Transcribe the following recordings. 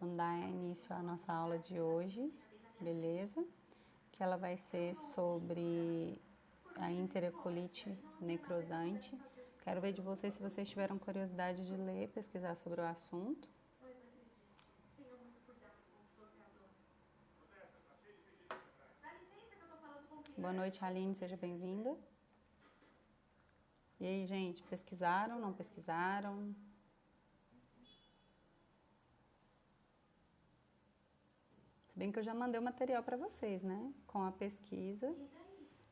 Vamos dar início à nossa aula de hoje, beleza? Que ela vai ser sobre a enterocolite necrosante. Quero ver de vocês se vocês tiveram curiosidade de ler, pesquisar sobre o assunto. Boa noite, Aline, seja bem-vinda. E aí, gente, pesquisaram, não pesquisaram? Se bem que eu já mandei o material para vocês, né? Com a pesquisa,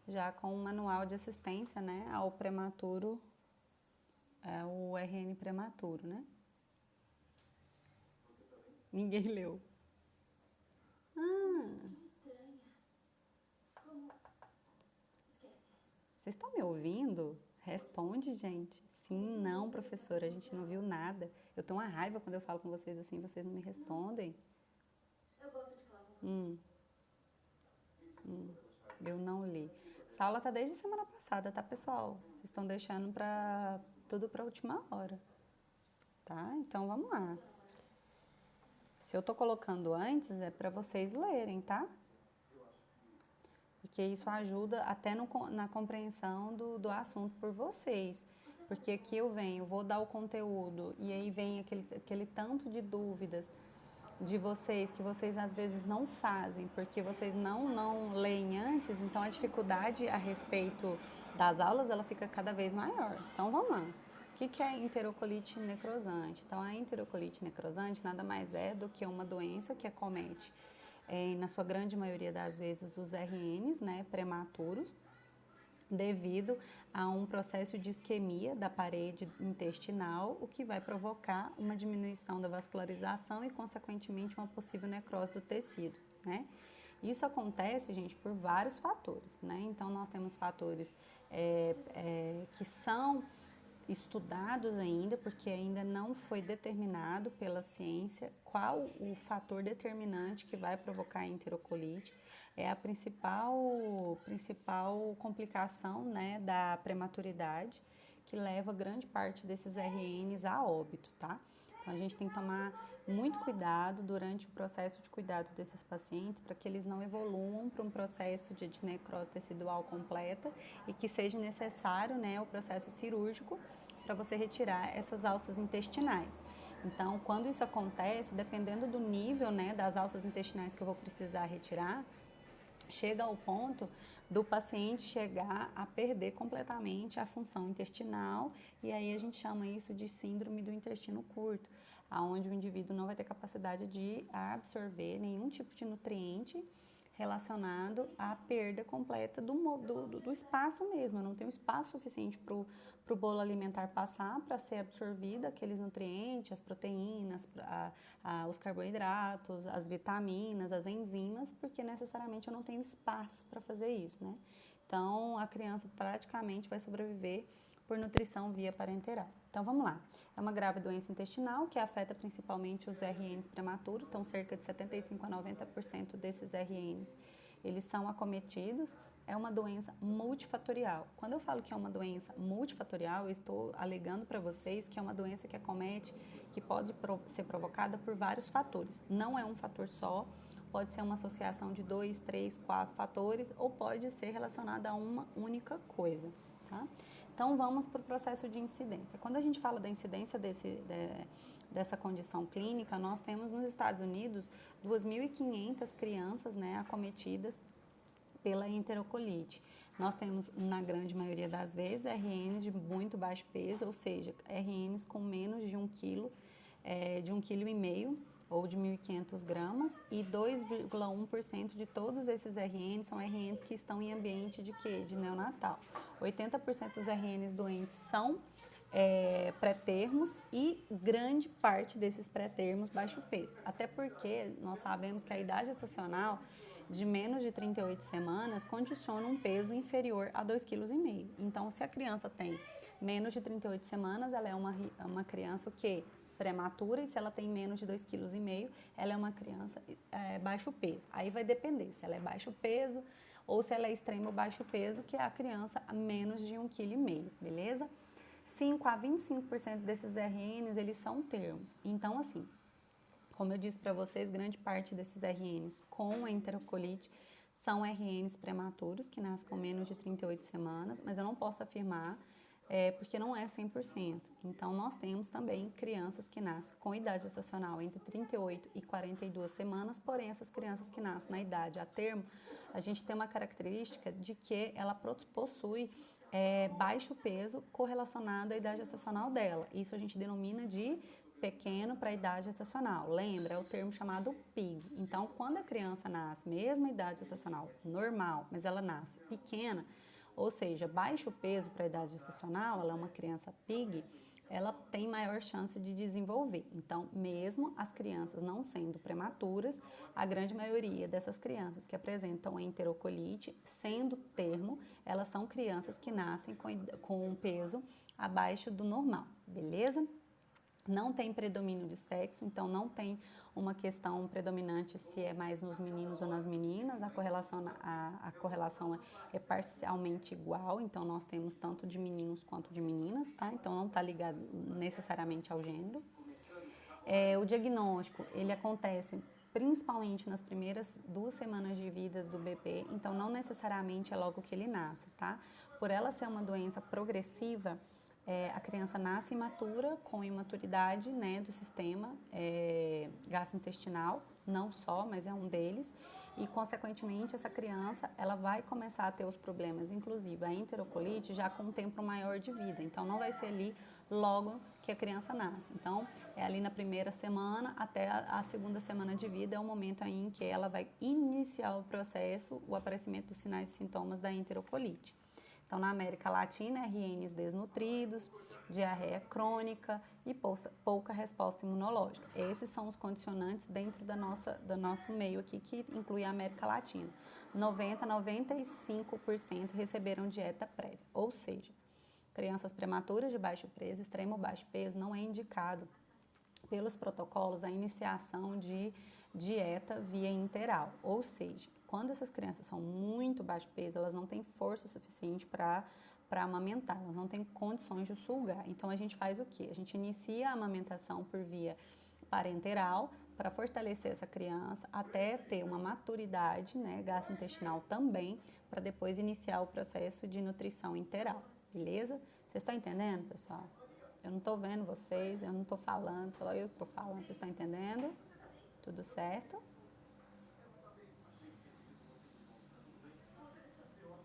já com o manual de assistência, né? Ao prematuro, o RN prematuro, né? Ninguém leu. Vocês estão me ouvindo? Responde, gente. Sim, não, professora, a gente não viu nada. Eu tenho uma raiva quando eu falo com vocês assim, vocês não me respondem. Eu gosto de falar com você. Eu não li. Essa aula tá desde semana passada, tá, pessoal? Vocês estão deixando tudo para a última hora. Tá? Então vamos lá. Se eu tô colocando antes, é para vocês lerem, tá? Porque isso ajuda até na compreensão do assunto por vocês. Porque aqui eu venho, vou dar o conteúdo e aí vem aquele tanto de dúvidas de vocês que vocês às vezes não fazem porque vocês não leem antes, então a dificuldade a respeito das aulas ela fica cada vez maior. Então vamos lá. O que é enterocolite necrosante? Então a enterocolite necrosante nada mais é do que uma doença que acomete na sua grande maioria das vezes, os RNs, né, prematuros, devido a um processo de isquemia da parede intestinal, o que vai provocar uma diminuição da vascularização e, consequentemente, uma possível necrose do tecido, né? Isso acontece, gente, por vários fatores, né? Então, nós temos fatores que são estudados ainda, porque ainda não foi determinado pela ciência qual o fator determinante que vai provocar a enterocolite. É a principal complicação, né, da prematuridade, que leva grande parte desses RNs a óbito, tá? Então a gente tem que tomar muito cuidado durante o processo de cuidado desses pacientes para que eles não evoluam para um processo de necrose tecidual completa e que seja necessário, né, o processo cirúrgico para você retirar essas alças intestinais. Então, quando isso acontece, dependendo do nível, né, das alças intestinais que eu vou precisar retirar, chega ao ponto do paciente chegar a perder completamente a função intestinal e aí a gente chama isso de síndrome do intestino curto, onde o indivíduo não vai ter capacidade de absorver nenhum tipo de nutriente relacionado à perda completa do espaço mesmo. Eu não tenho espaço suficiente para o bolo alimentar passar para ser absorvido aqueles nutrientes, as proteínas, os carboidratos, as vitaminas, as enzimas, porque necessariamente eu não tenho espaço para fazer isso, né? Então, a criança praticamente vai sobreviver por nutrição via parenteral. Então, vamos lá. É uma grave doença intestinal que afeta principalmente os RNs prematuros, então cerca de 75 a 90% desses RNs, eles são acometidos. É uma doença multifatorial. Quando eu falo que é uma doença multifatorial, eu estou alegando para vocês que é uma doença que acomete, que pode ser provocada por vários fatores. Não é um fator só, pode ser uma associação de 2, 3, 4 fatores ou pode ser relacionada a uma única coisa, tá? Então, vamos para o processo de incidência. Quando a gente fala da incidência dessa condição clínica, nós temos nos Estados Unidos 2.500 crianças, né, acometidas pela enterocolite. Nós temos, na grande maioria das vezes, RNs de muito baixo peso, ou seja, RNs com menos de 1 quilo, de 1,5 kg ou de 1.500 gramas, e 2,1% de todos esses RNs são RNs que estão em ambiente de quê? De neonatal. 80% dos RNs doentes são pré-termos e grande parte desses pré-termos baixo peso. Até porque nós sabemos que a idade gestacional de menos de 38 semanas condiciona um peso inferior a 2,5 kg. Então, se a criança tem menos de 38 semanas, ela é uma criança que prematura, e se ela tem menos de 2,5 kg, ela é uma criança baixo peso. Aí vai depender se ela é baixo peso ou se ela é extremo baixo peso, que é a criança a menos de 1,5 kg, beleza? 5 a 25% desses RNs, eles são termos. Então, assim, Como eu disse para vocês, grande parte desses RNs com enterocolite são RNs prematuros, que nascem com menos de 38 semanas, mas eu não posso afirmar, porque não é 100%. Então, nós temos também crianças que nascem com idade gestacional entre 38 e 42 semanas, porém, essas crianças que nascem na idade a termo, a gente tem uma característica de que ela possui baixo peso correlacionado à idade gestacional dela. Isso a gente denomina de pequeno para a idade gestacional. Lembra? É o termo chamado PIG. Então, quando a criança nasce, mesmo a idade gestacional normal, mas ela nasce pequena, ou seja, baixo peso para a idade gestacional, ela é uma criança PIG, ela tem maior chance de desenvolver. Então, mesmo as crianças não sendo prematuras, a grande maioria dessas crianças que apresentam enterocolite, sendo termo, elas são crianças que nascem com um peso abaixo do normal, beleza? Não tem predomínio de sexo, então não tem uma questão predominante se é mais nos meninos ou nas meninas, a correlação é parcialmente igual, então nós temos tanto de meninos quanto de meninas, tá? Então não está ligado necessariamente ao gênero. O diagnóstico, ele acontece principalmente nas primeiras 2 semanas de vida do bebê, então não necessariamente é logo que ele nasce, tá? Por ela ser uma doença progressiva, a criança nasce imatura, com imaturidade, né, do sistema gastrointestinal, não só, mas é um deles, e consequentemente essa criança ela vai começar a ter os problemas, inclusive a enterocolite já com um tempo maior de vida, então não vai ser ali logo que a criança nasce, então é ali na primeira semana até a 2ª semana de vida, é o momento aí em que ela vai iniciar o processo, o aparecimento dos sinais e sintomas da enterocolite. Então, na América Latina, RNs desnutridos, diarreia crônica e pouca resposta imunológica. Esses são os condicionantes dentro do nosso meio aqui, que inclui a América Latina. 95% receberam dieta prévia, ou seja, crianças prematuras de baixo peso, extremo baixo peso, não é indicado pelos protocolos a iniciação de dieta via interal, ou seja, quando essas crianças são muito baixo peso, elas não têm força suficiente para amamentar, elas não têm condições de sugar. Então, a gente faz o quê? A gente inicia a amamentação por via parenteral para fortalecer essa criança até ter uma maturidade, né, gastrointestinal também, para depois iniciar o processo de nutrição interal, beleza? Vocês estão entendendo, pessoal? Eu não estou vendo vocês, eu não estou falando, só eu que estou falando, vocês estão entendendo? Tudo certo?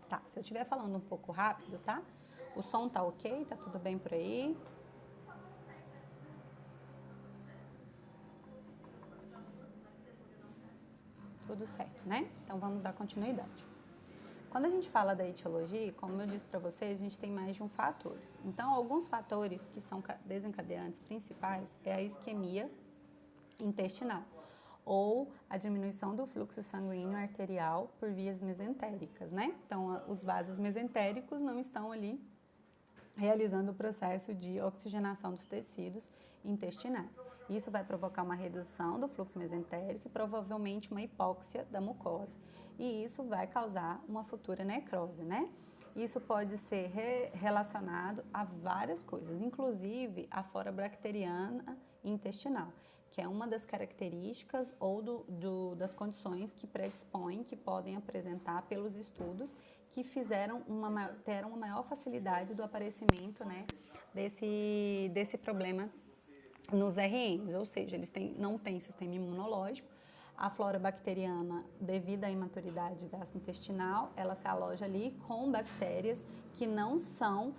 Tá, se eu estiver falando um pouco rápido, tá? O som tá ok? Tá tudo bem por aí? Tudo certo, né? Então vamos dar continuidade. Quando a gente fala da etiologia, como eu disse para vocês, a gente tem mais de um fator. Então, alguns fatores que são desencadeantes principais é a isquemia intestinal ou a diminuição do fluxo sanguíneo arterial por vias mesentéricas, né? Então, os vasos mesentéricos não estão ali realizando o processo de oxigenação dos tecidos intestinais. Isso vai provocar uma redução do fluxo mesentérico e provavelmente uma hipóxia da mucosa. E isso vai causar uma futura necrose, né? Isso pode ser relacionado a várias coisas, inclusive a flora bacteriana intestinal, que é uma das características ou das condições que predispõem, que podem apresentar pelos estudos que deram uma maior facilidade do aparecimento, né, desse problema nos RNs, ou seja, eles não têm sistema imunológico. A flora bacteriana, devido à imaturidade gastrointestinal, ela se aloja ali com bactérias que não são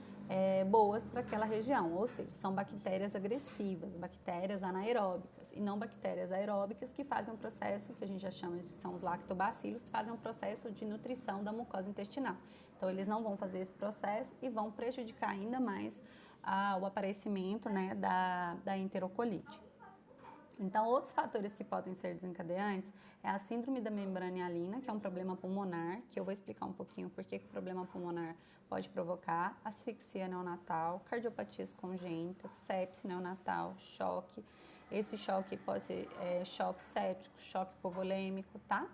boas para aquela região, ou seja, são bactérias agressivas, bactérias anaeróbicas, e não bactérias aeróbicas que fazem um processo que a gente já chama de, são os lactobacilos, que fazem um processo de nutrição da mucosa intestinal. Então, eles não vão fazer esse processo e vão prejudicar ainda mais o aparecimento, né, da enterocolite. Então, outros fatores que podem ser desencadeantes é a síndrome da membrana hialina, que é um problema pulmonar, que eu vou explicar um pouquinho por que o problema pulmonar pode provocar asfixia neonatal, cardiopatias congênitas, sepse neonatal, choque. Esse choque pode ser choque séptico, choque hipovolêmico, tá?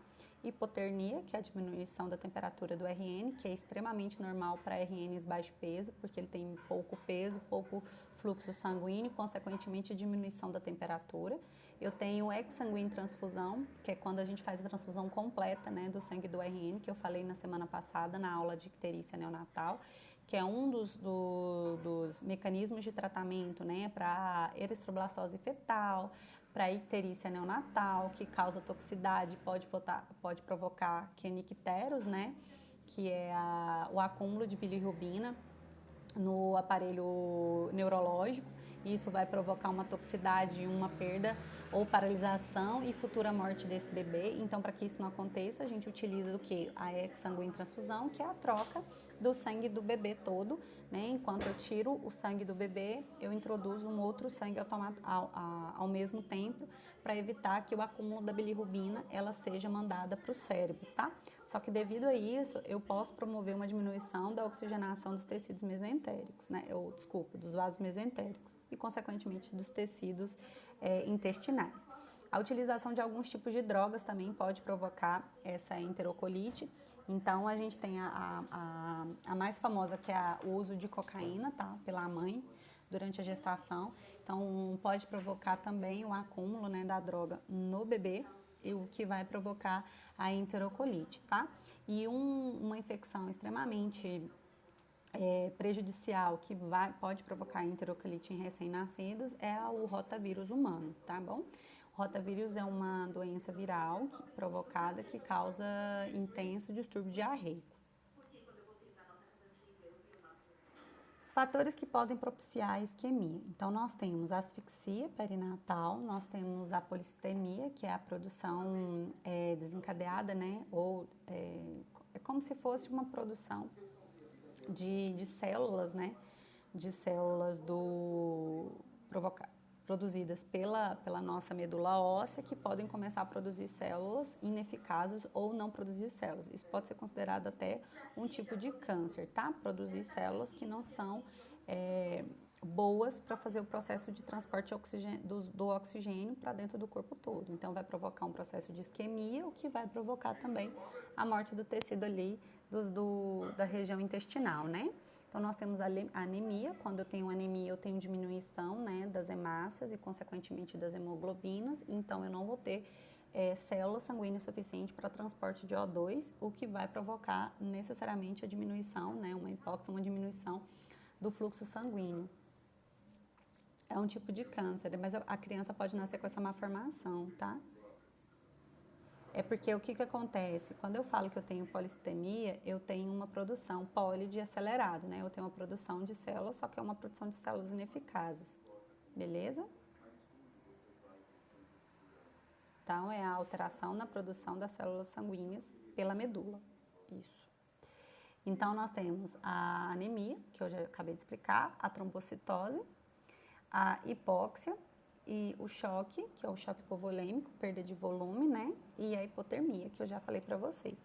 Hipotermia, que é a diminuição da temperatura do RN, que é extremamente normal para RNs baixo peso, porque ele tem pouco peso, pouco fluxo sanguíneo, consequentemente diminuição da temperatura. Eu tenho exsanguíneo transfusão, que é quando a gente faz a transfusão completa, né, do sangue do RN, que eu falei na semana passada na aula de icterícia neonatal, que é um dos mecanismos de tratamento, né, para eritroblastose fetal, para icterícia neonatal, que causa toxicidade, pode provocar quenicteros, né, que é o acúmulo de bilirrubina no aparelho neurológico. Isso vai provocar uma toxicidade, uma perda ou paralisação e futura morte desse bebê. Então, para que isso não aconteça, a gente utiliza o que? A exsanguínea transfusão, que é a troca do sangue do bebê todo, né? Enquanto eu tiro o sangue do bebê, eu introduzo um outro sangue ao mesmo tempo, para evitar que o acúmulo da bilirrubina ela seja mandada para o cérebro, tá? Só que devido a isso, eu posso promover uma diminuição da oxigenação dos tecidos mesentéricos, né? Dos vasos mesentéricos e, consequentemente, dos tecidos intestinais. A utilização de alguns tipos de drogas também pode provocar essa enterocolite. Então, a gente tem a mais famosa, que é o uso de cocaína, tá? Pela mãe, durante a gestação. Então, pode provocar também o acúmulo, né, da droga no bebê, e o que vai provocar a enterocolite, tá? E uma infecção extremamente prejudicial que pode provocar enterocolite em recém-nascidos é o rotavírus humano, tá bom? O rotavírus é uma doença viral provocada que causa intenso distúrbio diarreico. Os fatores que podem propiciar a isquemia. Então, nós temos a asfixia perinatal, nós temos a polistemia, que é a produção desencadeada, né? Ou é como se fosse uma produção de células, né? De células produzidas pela nossa medula óssea, que podem começar a produzir células ineficazes ou não produzir células. Isso pode ser considerado até um tipo de câncer, tá? Produzir células que não são boas para fazer o processo de transporte do oxigênio para dentro do corpo todo. Então, vai provocar um processo de isquemia, o que vai provocar também a morte do tecido ali da região intestinal, né? Então, nós temos a anemia. Quando eu tenho anemia, eu tenho diminuição, né, das hemácias e, consequentemente, das hemoglobinas. Então, eu não vou ter células sanguíneas suficientes para transporte de O2, o que vai provocar necessariamente a diminuição, né, uma hipóxia, uma diminuição do fluxo sanguíneo. É um tipo de câncer, mas a criança pode nascer com essa malformação, tá? É porque o que acontece? Quando eu falo que eu tenho polistemia, eu tenho uma produção de acelerado, né? Eu tenho uma produção de células, só que é uma produção de células ineficazes, beleza? Então, é a alteração na produção das células sanguíneas pela medula, isso. Então, nós temos a anemia, que eu já acabei de explicar, a trombocitose, a hipóxia, e o choque, que é o choque hipovolêmico, perda de volume, né? E a hipotermia, que eu já falei para vocês.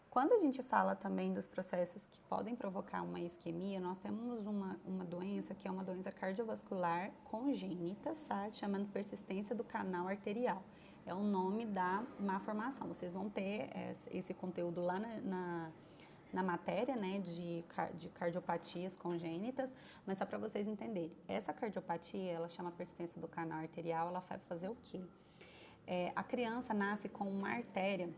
Quando a gente fala também dos processos que podem provocar uma isquemia, nós temos uma doença que é uma doença cardiovascular congênita, tá? Chamando persistência do canal arterial. É o nome da malformação. Vocês vão ter esse conteúdo lá na matéria, né, de cardiopatias congênitas, mas só para vocês entenderem. Essa cardiopatia, ela chama persistência do canal arterial, ela vai fazer o quê? A criança nasce com uma artéria,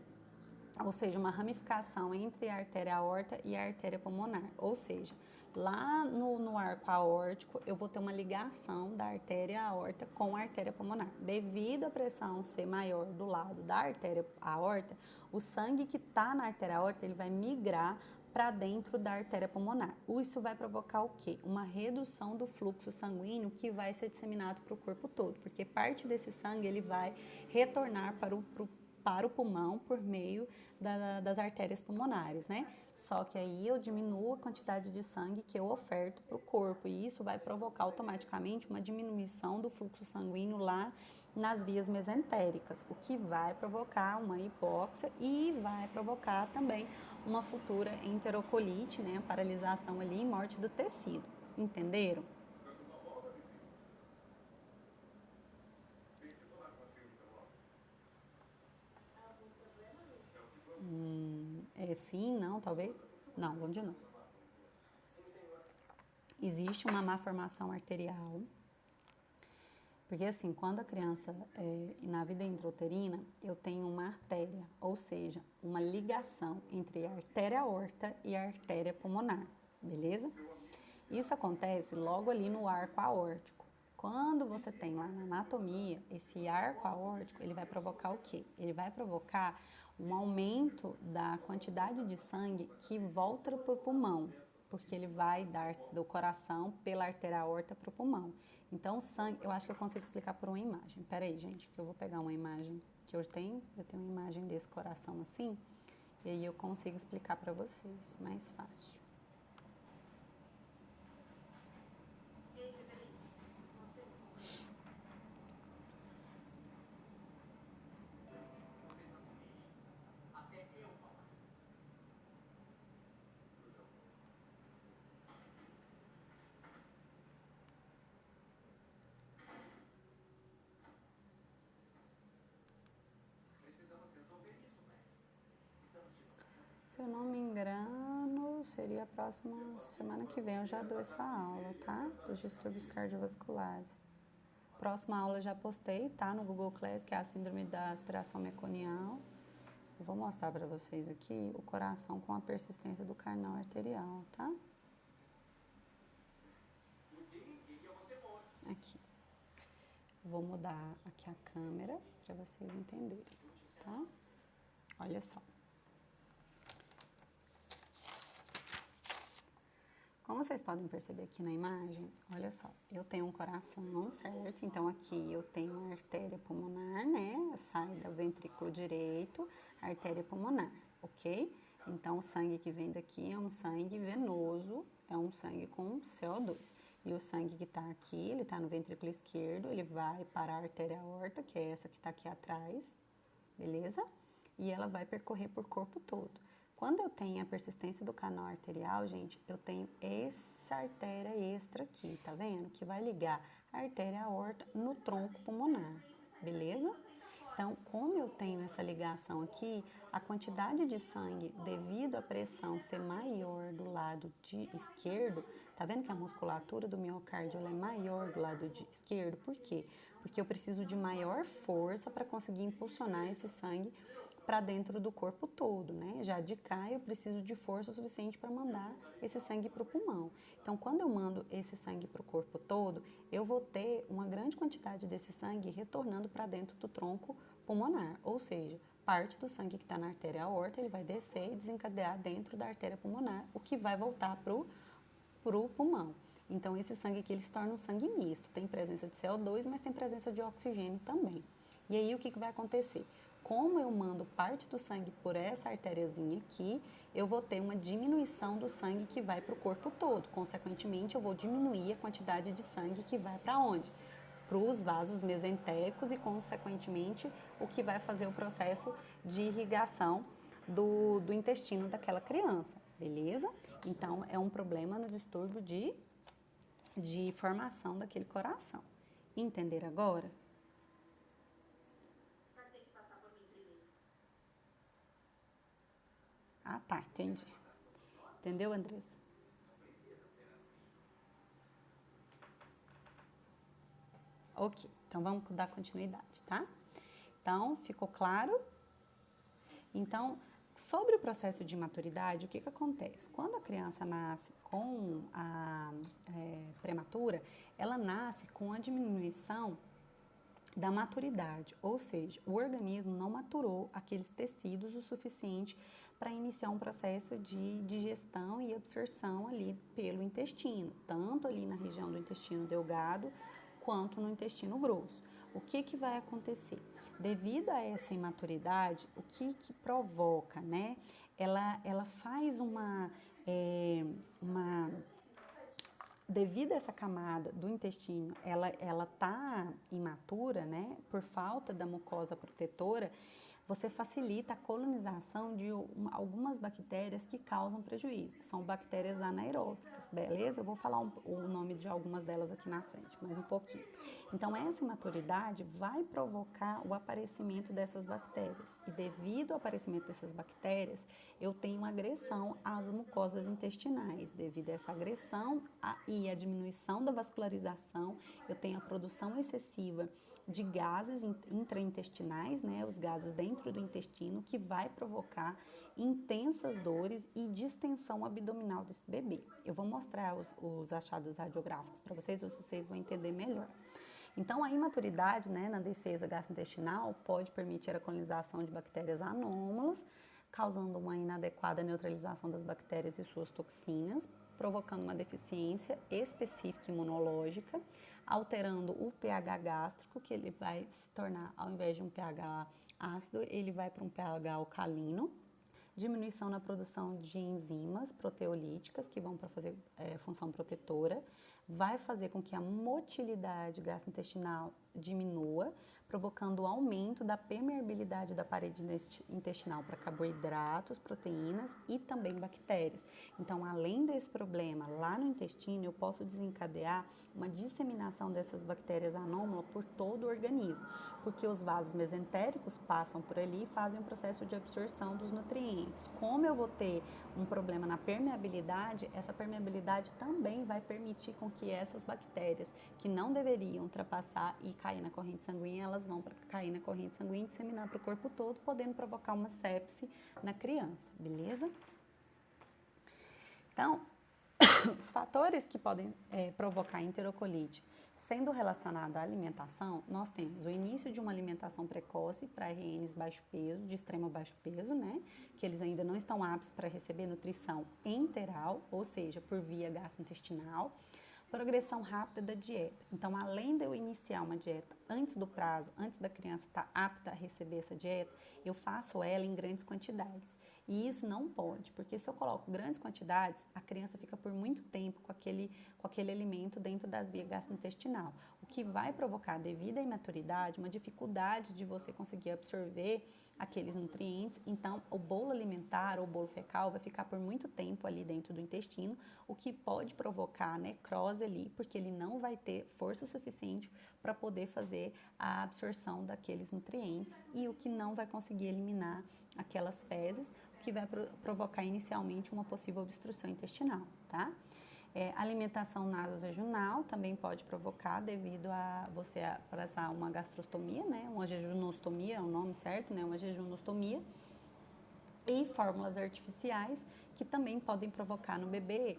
ou seja, uma ramificação entre a artéria aorta e a artéria pulmonar, ou seja, lá no arco aórtico, eu vou ter uma ligação da artéria aorta com a artéria pulmonar. Devido à pressão ser maior do lado da artéria aorta, o sangue que está na artéria aorta, ele vai migrar para dentro da artéria pulmonar. Isso vai provocar o quê? Uma redução do fluxo sanguíneo que vai ser disseminado para o corpo todo, porque parte desse sangue ele vai retornar para o pulmão por meio das artérias pulmonares, né? Só que aí eu diminuo a quantidade de sangue que eu oferto para o corpo e isso vai provocar automaticamente uma diminuição do fluxo sanguíneo lá nas vias mesentéricas, o que vai provocar uma hipóxia e vai provocar também uma futura enterocolite, né? Paralisação ali e morte do tecido. Entenderam? Sim, não, talvez? Não, vamos de novo. Existe uma má formação arterial, Porque assim, quando a criança, na vida intrauterina, eu tenho uma artéria, ou seja, uma ligação entre a artéria aorta e a artéria pulmonar, beleza? Isso acontece logo ali no arco aórtico. Quando você tem lá na anatomia, esse arco aórtico, ele vai provocar o quê? Ele vai provocar um aumento da quantidade de sangue que volta para o pulmão, porque ele vai dar do coração pela artéria aorta para o pulmão. Então, o sangue, eu acho que eu consigo explicar por uma imagem. Pera aí, gente, que eu vou pegar uma imagem que eu tenho uma imagem desse coração assim, e aí eu consigo explicar para vocês, mais fácil. Se eu não me engano, seria a próxima semana que vem eu já dou essa aula, tá? Dos distúrbios cardiovasculares. Próxima aula eu já postei, tá? No Google Class, que é a síndrome da aspiração meconial. Eu vou mostrar para vocês aqui o coração com a persistência do canal arterial, tá? Aqui. Vou mudar aqui a câmera para vocês entenderem, tá? Olha só. Como vocês podem perceber aqui na imagem, olha só, eu tenho um coração, certo? Então aqui eu tenho uma artéria pulmonar, né? Sai do ventrículo direito, artéria pulmonar, ok? Então o sangue que vem daqui é um sangue venoso, é um sangue com CO2. E o sangue que tá aqui, ele tá no ventrículo esquerdo, ele vai para a artéria aorta, que é essa que tá aqui atrás, beleza? E ela vai percorrer por corpo todo. Quando eu tenho a persistência do canal arterial, gente, eu tenho essa artéria extra aqui, tá vendo? Que vai ligar a artéria aorta no tronco pulmonar, beleza? Então, como eu tenho essa ligação aqui, a quantidade de sangue, devido à pressão ser maior do lado esquerdo, tá vendo que a musculatura do miocárdio ela é maior do lado esquerdo? Por quê? Porque eu preciso de maior força para conseguir impulsionar esse sangue para dentro do corpo todo, né? Já de cá eu preciso de força suficiente para mandar esse sangue para o pulmão. Então, quando eu mando esse sangue para o corpo todo, eu vou ter uma grande quantidade desse sangue retornando para dentro do tronco pulmonar, ou seja, parte do sangue que está na artéria aorta, ele vai descer e desencadear dentro da artéria pulmonar, o que vai voltar pro pulmão. Então, esse sangue aqui, ele se torna um sangue misto, tem presença de CO2, mas tem presença de oxigênio também. E aí, o que vai acontecer? Como eu mando parte do sangue por essa artériazinha aqui, eu vou ter uma diminuição do sangue que vai para o corpo todo. Consequentemente, eu vou diminuir a quantidade de sangue que vai para onde? Para os vasos mesentéricos e, consequentemente, o que vai fazer o processo de irrigação do intestino daquela criança, beleza? Então, é um problema no distúrbio de formação daquele coração. Entender agora? Ah, tá, entendi. Entendeu, Andressa? Ok, então vamos dar continuidade, tá? Então, ficou claro? Então, sobre o processo de maturidade, o que acontece? Quando a criança nasce com a prematura, ela nasce com a diminuição da maturidade, ou seja, o organismo não maturou aqueles tecidos o suficiente para iniciar um processo de digestão e absorção ali pelo intestino, tanto ali na região do intestino delgado quanto no intestino grosso. O que vai acontecer? Devido a essa imaturidade, o que provoca, né? Ela faz devido a essa camada do intestino, ela tá imatura, né? Por falta da mucosa protetora, você facilita a colonização de algumas bactérias que causam prejuízo, que são bactérias anaeróbicas, beleza? Eu vou falar o nome de algumas delas aqui na frente, mais um pouquinho. Então, essa imaturidade vai provocar o aparecimento dessas bactérias. E devido ao aparecimento dessas bactérias, eu tenho uma agressão às mucosas intestinais. Devido a essa agressão e a diminuição da vascularização, eu tenho a produção excessiva de gases intraintestinais, né, os gases dentro do intestino, que vai provocar intensas dores e distensão abdominal desse bebê. Eu vou mostrar os achados radiográficos para vocês vão entender melhor. Então, a imaturidade, né, na defesa gastrointestinal pode permitir a colonização de bactérias anômalas, causando uma inadequada neutralização das bactérias e suas toxinas, provocando uma deficiência específica imunológica, alterando o pH gástrico, que ele vai se tornar, ao invés de um pH ácido, ele vai para um pH alcalino, diminuição na produção de enzimas proteolíticas, que vão para fazer função protetora, vai fazer com que a motilidade gastrointestinal diminua, provocando o aumento da permeabilidade da parede intestinal para carboidratos, proteínas e também bactérias. Então, além desse problema lá no intestino, eu posso desencadear uma disseminação dessas bactérias anômalas por todo o organismo, porque os vasos mesentéricos passam por ali e fazem um processo de absorção dos nutrientes. Como eu vou ter um problema na permeabilidade, essa permeabilidade também vai permitir com que essas bactérias que não deveriam ultrapassar e cair na corrente sanguínea, elas vão para cair na corrente sanguínea e disseminar para o corpo todo, podendo provocar uma sepse na criança, beleza? Então, os fatores que podem provocar enterocolite, sendo relacionado à alimentação, nós temos o início de uma alimentação precoce para RNs baixo peso, de extremo baixo peso, né? Que eles ainda não estão aptos para receber nutrição enteral, ou seja, por via gastrointestinal. Progressão rápida da dieta. Então, além de eu iniciar uma dieta antes do prazo, antes da criança estar apta a receber essa dieta, eu faço ela em grandes quantidades. E isso não pode, porque se eu coloco grandes quantidades, a criança fica por muito tempo com aquele alimento dentro das vias gastrointestinal, o que vai provocar, devido à imaturidade, uma dificuldade de você conseguir absorver aqueles nutrientes. Então, o bolo alimentar ou bolo fecal vai ficar por muito tempo ali dentro do intestino, o que pode provocar necrose ali, porque ele não vai ter força suficiente para poder fazer a absorção daqueles nutrientes e o que não vai conseguir eliminar aquelas fezes, o que vai provocar inicialmente uma possível obstrução intestinal, tá? Alimentação nasojejunal também pode provocar devido a você passar uma gastrostomia, né? Uma jejunostomia, é o nome certo, né? Uma jejunostomia. E fórmulas artificiais que também podem provocar no bebê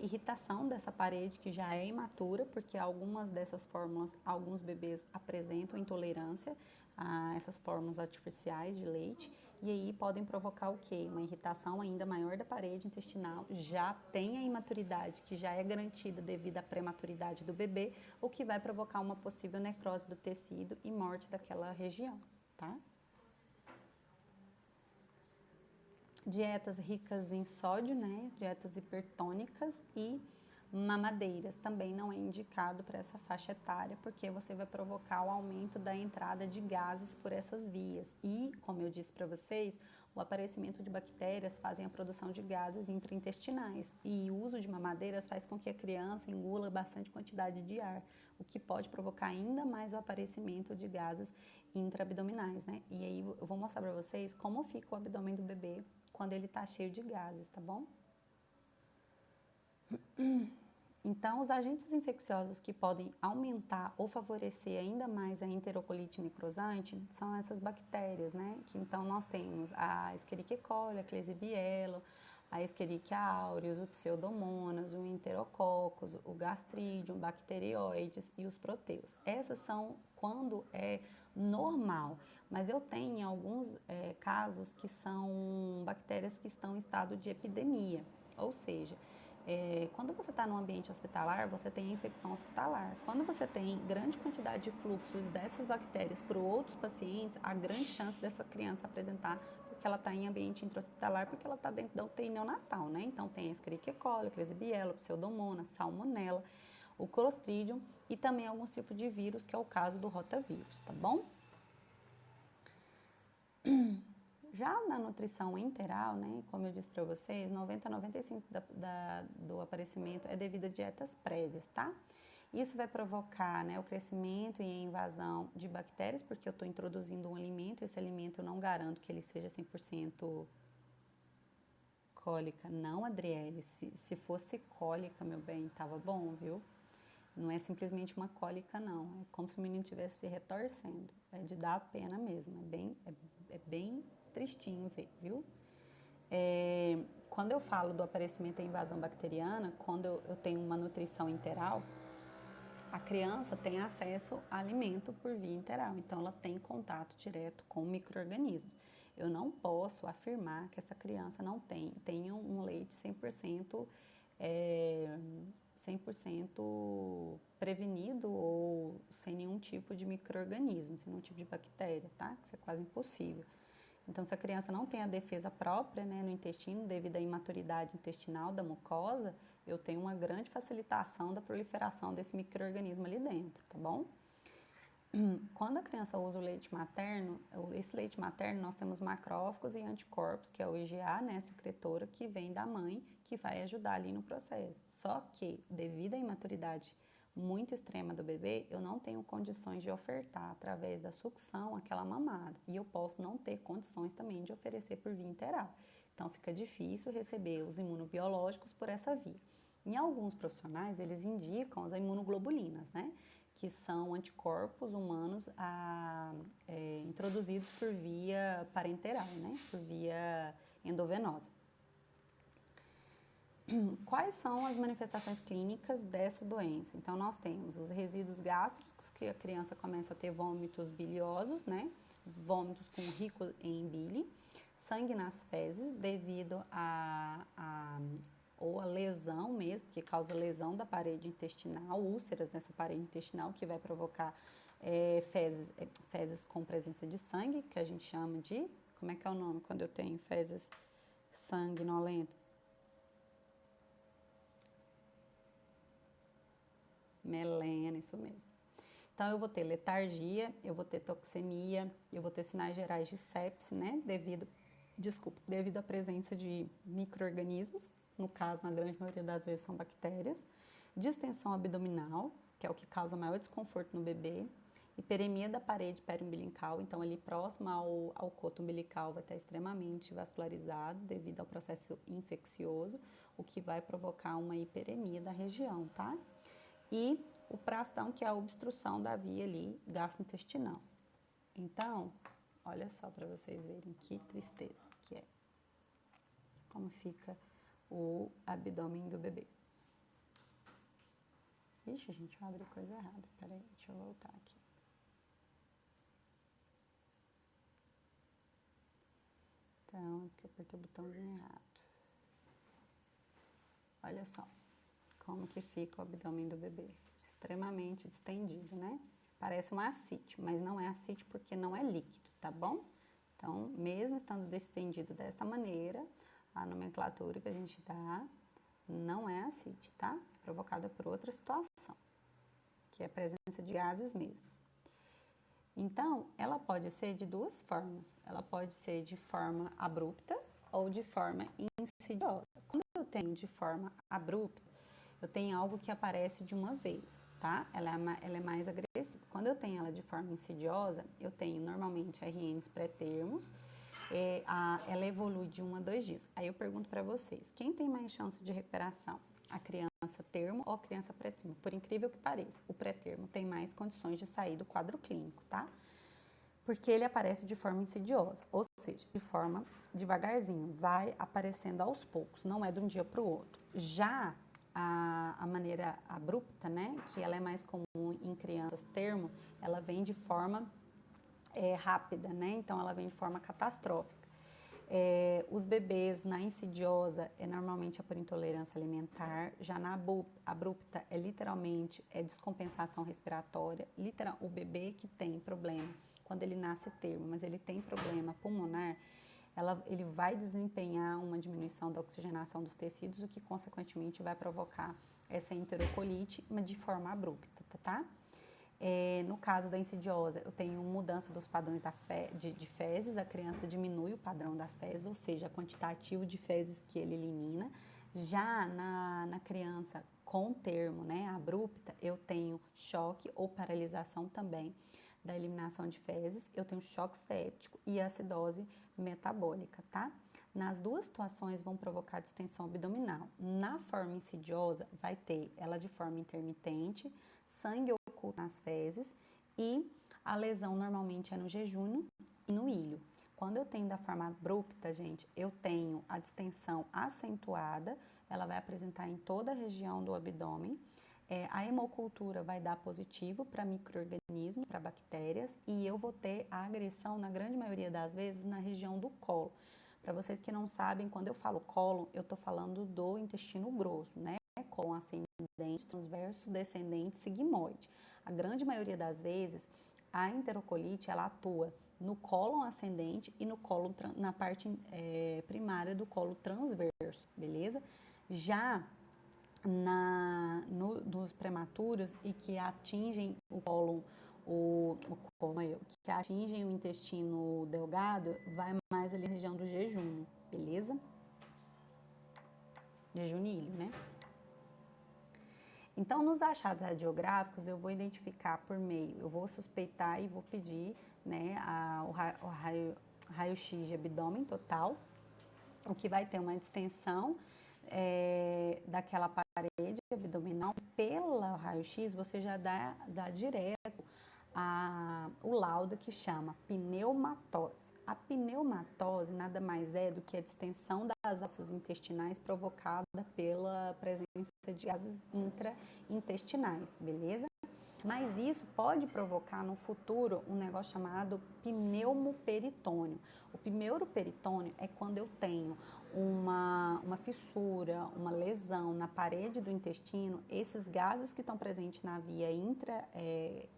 irritação dessa parede que já é imatura, porque algumas dessas fórmulas, alguns bebês apresentam intolerância a essas fórmulas artificiais de leite, e aí podem provocar o quê? Uma irritação ainda maior da parede intestinal, já tem a imaturidade que já é garantida devido à prematuridade do bebê, o que vai provocar uma possível necrose do tecido e morte daquela região, tá? Dietas ricas em sódio, né? Dietas hipertônicas e mamadeiras também não é indicado para essa faixa etária, porque você vai provocar o aumento da entrada de gases por essas vias. E, como eu disse para vocês, o aparecimento de bactérias fazem a produção de gases intraintestinais. E o uso de mamadeiras faz com que a criança engula bastante quantidade de ar, o que pode provocar ainda mais o aparecimento de gases intraabdominais, né? E aí eu vou mostrar para vocês como fica o abdômen do bebê quando ele está cheio de gases, tá bom? Então, os agentes infecciosos que podem aumentar ou favorecer ainda mais a enterocolite necrosante são essas bactérias, né? Que então nós temos a Escherichia coli, a Klebsiella, a Escherichia aureus, o Pseudomonas, o Enterococcus, o Gastridium, Bacteroides e os proteus. Essas são quando é normal, mas eu tenho alguns casos que são bactérias que estão em estado de epidemia, ou seja, quando você está no ambiente hospitalar, você tem a infecção hospitalar. Quando você tem grande quantidade de fluxos dessas bactérias para outros pacientes, há grande chance dessa criança apresentar, porque ela está em ambiente intra-hospitalar, porque ela está dentro da UTI neonatal, né? Então, tem a Escherichia coli, Klebsiella, Pseudomonas, Salmonella, o Clostridium e também alguns tipos de vírus, que é o caso do rotavírus, tá bom? Já na nutrição enteral, né, como eu disse para vocês, 90 a 95% do aparecimento é devido a dietas prévias, tá? Isso vai provocar, né, o crescimento e a invasão de bactérias, porque eu estou introduzindo um alimento, esse alimento eu não garanto que ele seja 100% cólica. Não, Adriele, se fosse cólica, meu bem, tava bom, viu? Não é simplesmente uma cólica, não. É como se o menino estivesse se retorcendo. É de dar a pena mesmo. É bem tristinho ver, viu? Quando eu falo do aparecimento da invasão bacteriana, quando eu tenho uma nutrição enteral, a criança tem acesso a alimento por via enteral, então ela tem contato direto com micro-organismos. Eu não posso afirmar que essa criança não tenha um leite 100%, 100% prevenido ou sem nenhum tipo de micro-organismo, sem nenhum tipo de bactéria, tá? Isso é quase impossível. Então, se a criança não tem a defesa própria, né, no intestino, devido à imaturidade intestinal da mucosa, eu tenho uma grande facilitação da proliferação desse micro-organismo ali dentro, tá bom? Quando a criança usa o leite materno, esse leite materno nós temos macrófagos e anticorpos, que é o IgA, né, secretora, que vem da mãe, que vai ajudar ali no processo. Só que, devido à imaturidade muito extrema do bebê, eu não tenho condições de ofertar através da sucção aquela mamada. E eu posso não ter condições também de oferecer por via enteral. Então, fica difícil receber os imunobiológicos por essa via. Em alguns profissionais, eles indicam as imunoglobulinas, né? Que são anticorpos humanos introduzidos por via parenteral, né? Por via endovenosa. Quais são as manifestações clínicas dessa doença? Então, nós temos os resíduos gástricos, que a criança começa a ter vômitos biliosos, né? Vômitos com rico em bile, sangue nas fezes devido ou a lesão mesmo, que causa lesão da parede intestinal, úlceras nessa parede intestinal, que vai provocar fezes com presença de sangue, que a gente chama de, como é que é o nome quando eu tenho fezes sanguinolentas? Melena, isso mesmo. Então, eu vou ter letargia, eu vou ter toxemia, eu vou ter sinais gerais de sepse, né? Devido à presença de micro-organismos, no caso, na grande maioria das vezes, são bactérias. Distensão abdominal, que é o que causa maior desconforto no bebê. Hiperemia da parede periumbilical, então ali próximo ao coto umbilical vai estar extremamente vascularizado devido ao processo infeccioso, o que vai provocar uma hiperemia da região, tá? E o prastão, que é a obstrução da via ali gastrointestinal. Então, olha só para vocês verem que tristeza que é. Como fica o abdômen do bebê. Ixi, gente, eu abri coisa errada. Peraí, deixa eu voltar aqui. Então, é porque eu apertei o botãozinho errado. Olha só como que fica o abdômen do bebê. Extremamente distendido, né? Parece uma ascite, mas não é ascite porque não é líquido, tá bom? Então, mesmo estando distendido dessa maneira, a nomenclatura que a gente dá não é ascite, tá? É provocada por outra situação, que é a presença de gases mesmo. Então, ela pode ser de duas formas. Ela pode ser de forma abrupta ou de forma insidiosa. Quando eu tenho de forma abrupta, eu tenho algo que aparece de uma vez, tá? Ela é mais agressiva. Quando eu tenho ela de forma insidiosa, eu tenho normalmente RNs pré-termos, ela evolui de 1 a 2 dias. Aí eu pergunto para vocês, quem tem mais chance de recuperação? A criança termo ou a criança pré-termo? Por incrível que pareça, o pré-termo tem mais condições de sair do quadro clínico, tá? Porque ele aparece de forma insidiosa, ou seja, de forma devagarzinho, vai aparecendo aos poucos, não é de um dia para o outro. Já a maneira abrupta, né, que ela é mais comum em crianças termo, ela vem de forma rápida, né, então ela vem de forma catastrófica. Os bebês na insidiosa normalmente é por intolerância alimentar, já na abrupta literalmente descompensação respiratória, o bebê que tem problema, quando ele nasce termo, mas ele tem problema pulmonar, ele vai desempenhar uma diminuição da oxigenação dos tecidos, o que consequentemente vai provocar essa enterocolite, mas de forma abrupta, tá? No caso da insidiosa, eu tenho mudança dos padrões de fezes, a criança diminui o padrão das fezes, ou seja, quantitativo de fezes que ele elimina. Já na criança com termo, né, abrupta, eu tenho choque ou paralisação também da eliminação de fezes, eu tenho choque séptico e acidose metabólica, tá? Nas duas situações vão provocar distensão abdominal. Na forma insidiosa, vai ter ela de forma intermitente, sangue oculto nas fezes e a lesão normalmente é no jejum e no ilho. Quando eu tenho da forma abrupta, gente, eu tenho a distensão acentuada, ela vai apresentar em toda a região do abdômen. A hemocultura vai dar positivo para micro-organismos, para bactérias, e eu vou ter a agressão, na grande maioria das vezes, na região do colo. Para vocês que não sabem, quando eu falo cólon, eu estou falando do intestino grosso, né? Cólon ascendente, transverso, descendente, sigmoide. A grande maioria das vezes, a enterocolite, ela atua no cólon ascendente e no cólon, na parte primária do colo transverso, beleza? Já nos prematuros e que atingem o cólon, que atingem o intestino delgado, vai mais ali na região do jejum, beleza? Jejunilho, né? Então, nos achados radiográficos, eu vou identificar por meio, eu vou suspeitar e vou pedir, né, o raio-x de abdômen total, o que vai ter uma distensão daquela parede abdominal. Pela raio-x, você já dá direto o laudo que chama pneumatose. A pneumatose nada mais é do que a distensão das alças intestinais provocada pela presença de gases intraintestinais, beleza? Mas isso pode provocar no futuro um negócio chamado pneumoperitônio. O pneumoperitônio é quando eu tenho uma fissura, uma lesão na parede do intestino, esses gases que estão presentes na via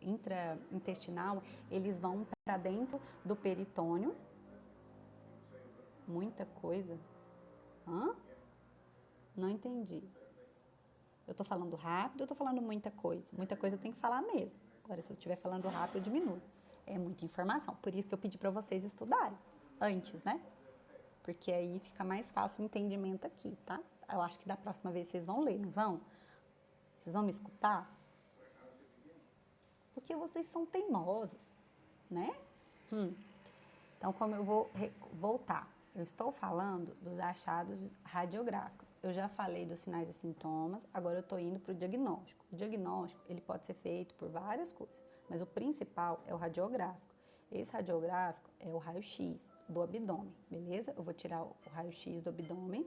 intraintestinal, eles vão para dentro do peritônio. Muita coisa. Hã? Não entendi. Eu tô falando rápido, eu tô falando muita coisa. Muita coisa eu tenho que falar mesmo. Agora, se eu estiver falando rápido, eu diminuo. É muita informação. Por isso que eu pedi para vocês estudarem antes, né? Porque aí fica mais fácil o entendimento aqui, tá? Eu acho que da próxima vez vocês vão ler, não vão? Vocês vão me escutar? Porque vocês são teimosos, né? Então, como eu vou voltar? Eu estou falando dos achados radiográficos. Eu já falei dos sinais e sintomas, agora eu estou indo para o diagnóstico. O diagnóstico, ele pode ser feito por várias coisas, mas o principal é o radiográfico. Esse radiográfico é o raio-x do abdômen, beleza? Eu vou tirar o raio-x do abdômen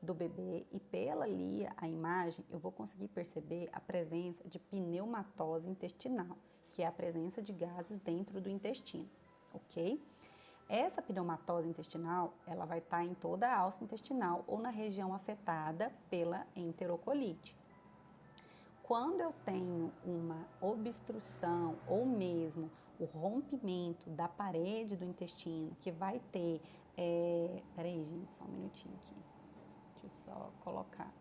do bebê e pela ali a imagem eu vou conseguir perceber a presença de pneumatose intestinal, que é a presença de gases dentro do intestino, ok? Essa pneumatose intestinal, ela vai estar em toda a alça intestinal ou na região afetada pela enterocolite. Quando eu tenho uma obstrução ou mesmo o rompimento da parede do intestino, que vai ter... Peraí, gente, só um minutinho aqui. Deixa eu só colocar.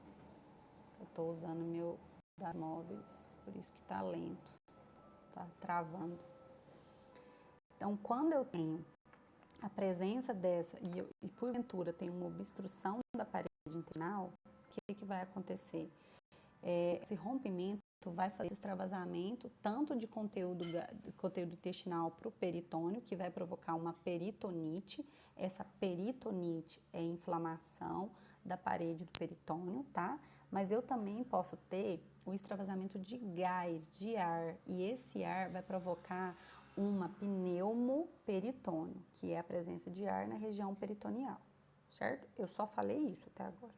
Eu estou usando meu dados móveis, por isso que está lento, está travando. Então, quando eu tenho a presença dessa, e porventura tem uma obstrução da parede intestinal, o que vai acontecer? Esse rompimento vai fazer extravasamento tanto de conteúdo intestinal para o peritônio, que vai provocar uma peritonite. Essa peritonite é inflamação da parede do peritônio, tá? Mas eu também posso ter o extravasamento de gás, de ar, e esse ar vai provocar uma pneumoperitônio, que é a presença de ar na região peritoneal, certo? Eu só falei isso até agora.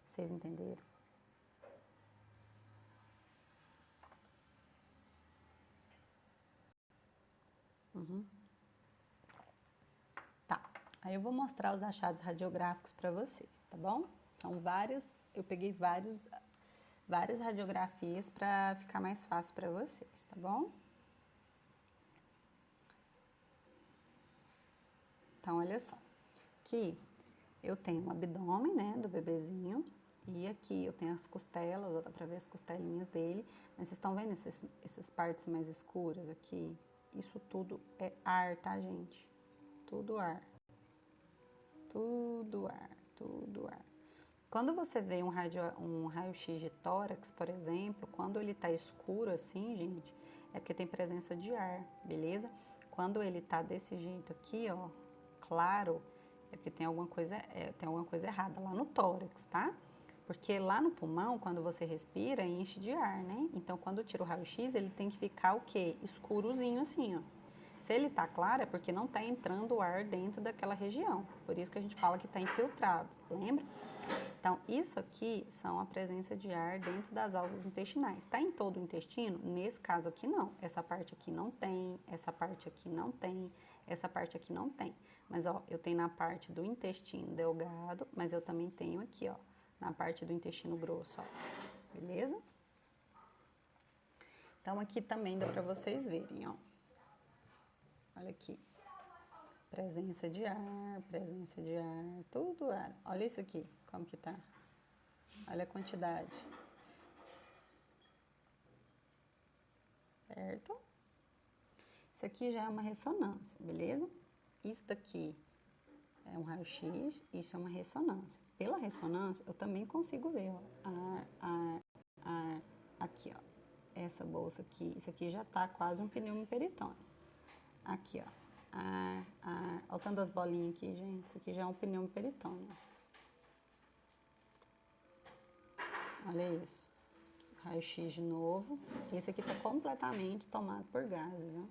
Vocês entenderam? Tá, aí eu vou mostrar os achados radiográficos para vocês, tá bom? São vários, eu peguei várias radiografias para ficar mais fácil para vocês, tá bom? Então, olha só, aqui eu tenho o abdômen, né, do bebezinho, E aqui eu tenho as costelas, ó, dá pra ver as costelinhas dele. Mas vocês estão vendo essas partes mais escuras aqui? Isso tudo é ar, tá, gente? Tudo ar. Tudo ar, tudo ar. Quando você vê um raio-x de tórax, por exemplo, quando ele tá escuro assim, gente, é porque tem presença de ar, beleza? Quando ele tá desse jeito aqui, ó, claro, é porque tem alguma coisa errada lá no tórax, tá? Porque lá no pulmão, quando você respira, enche de ar, né? Então, quando tira o raio-x, ele tem que ficar o quê? Escurozinho assim, ó. Se ele tá claro, é porque não tá entrando o ar dentro daquela região. Por isso que a gente fala que tá infiltrado, lembra? Então, isso aqui são a presença de ar dentro das alças intestinais. Está em todo o intestino? Nesse caso aqui, não. Essa parte aqui não tem, essa parte aqui não tem, essa parte aqui não tem. Mas, ó, eu tenho na parte do intestino delgado, mas eu também tenho aqui, ó, na parte do intestino grosso, ó. Beleza? Então, aqui também dá para vocês verem, ó. Olha aqui. Presença de ar, tudo ar. Olha isso aqui, como que tá. Olha a quantidade. Certo? Isso aqui já é uma ressonância, beleza? Isso daqui é um raio-x, isso é uma ressonância. Pela ressonância, eu também consigo ver, ó, ar. Aqui, ó, essa bolsa aqui, isso aqui já tá quase um pneumoperitônio. Aqui, ó, ar. Olha o tanto das bolinhas aqui, gente, isso aqui já é um pneumoperitônio. Olha isso. Raio-x de novo. Esse aqui tá completamente tomado por gases, né?